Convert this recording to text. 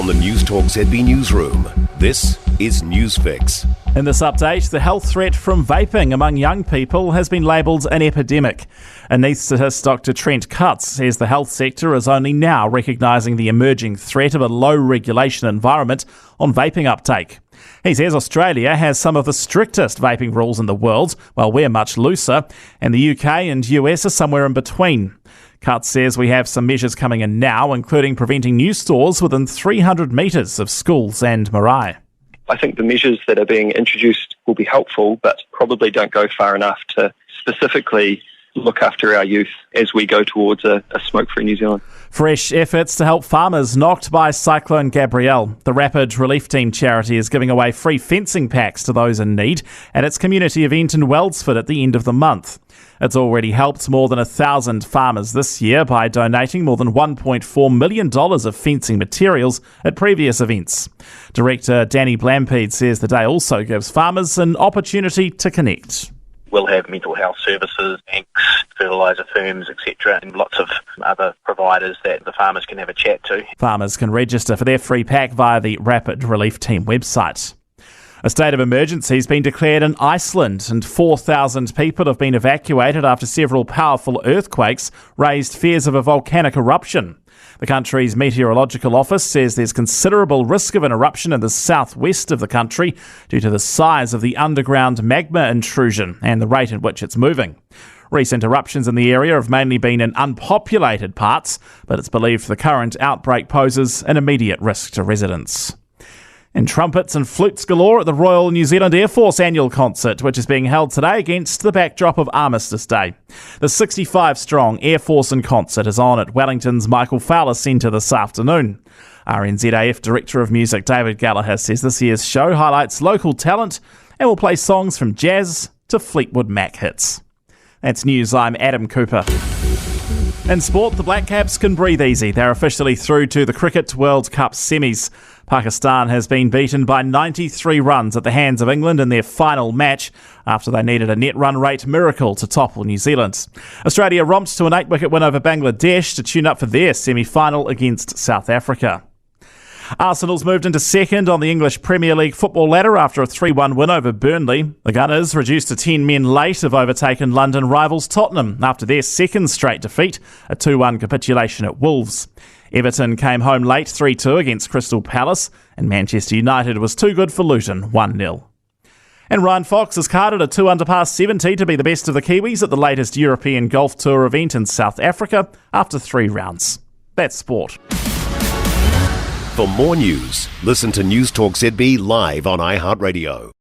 From the Newstalk ZB newsroom, this is Newsfix. In this update, the health threat from vaping among young people has been labelled an epidemic. Anaesthetist Dr. Trent Cutts says the health sector is only now recognising the emerging threat of a low-regulation environment on vaping uptake. He says Australia has some of the strictest vaping rules in the world, while we're much looser, and the UK and US are somewhere in between. Cutts says we have some measures coming in now, including preventing new stores within 300 metres of schools and marae. I think the measures that are being introduced will be helpful, but probably don't go far enough to specifically look after our youth as we go towards a smoke-free New Zealand. Fresh efforts to help farmers knocked by Cyclone Gabrielle. The Rapid Relief Team charity is giving away free fencing packs to those in need at its community event in Wellsford at the end of the month. It's already helped more than 1,000 farmers this year by donating more than $1.4 million of fencing materials at previous events. Director Danny Blampede says the day also gives farmers an opportunity to connect. We'll have mental health services, banks, fertiliser firms, etc., and lots of other providers that the farmers can have a chat to. Farmers can register for their free pack via the Rapid Relief Team website. A state of emergency has been declared in Iceland, and 4,000 people have been evacuated after several powerful earthquakes raised fears of a volcanic eruption. The country's meteorological office says there's considerable risk of an eruption in the southwest of the country due to the size of the underground magma intrusion and the rate at which it's moving. Recent eruptions in the area have mainly been in unpopulated parts, but it's believed the current outbreak poses an immediate risk to residents. And trumpets and flutes galore at the Royal New Zealand Air Force annual concert, which is being held today against the backdrop of Armistice Day. The 65-strong Air Force in concert is on at Wellington's Michael Fowler Centre this afternoon. RNZAF Director of Music David Gallagher says this year's show highlights local talent and will play songs from jazz to Fleetwood Mac hits. That's news. I'm Adam Cooper. In sport, the Black Caps can breathe easy. They're officially through to the Cricket World Cup semis. Pakistan has been beaten by 93 runs at the hands of England in their final match after they needed a net run rate miracle to topple New Zealand. Australia romped to an 8-wicket win over Bangladesh to tune up for their semi-final against South Africa. Arsenal's moved into second on the English Premier League football ladder after a 3-1 win over Burnley. The Gunners, reduced to 10 men late, have overtaken London rivals Tottenham after their second straight defeat, a 2-1 capitulation at Wolves. Everton came home late 3-2 against Crystal Palace, and Manchester United was too good for Luton 1-0. And Ryan Fox has carded a 2-under par 70 to be the best of the Kiwis at the latest European Golf Tour event in South Africa after 3 rounds. That's sport. For more news, listen to Newstalk ZB live on iHeartRadio.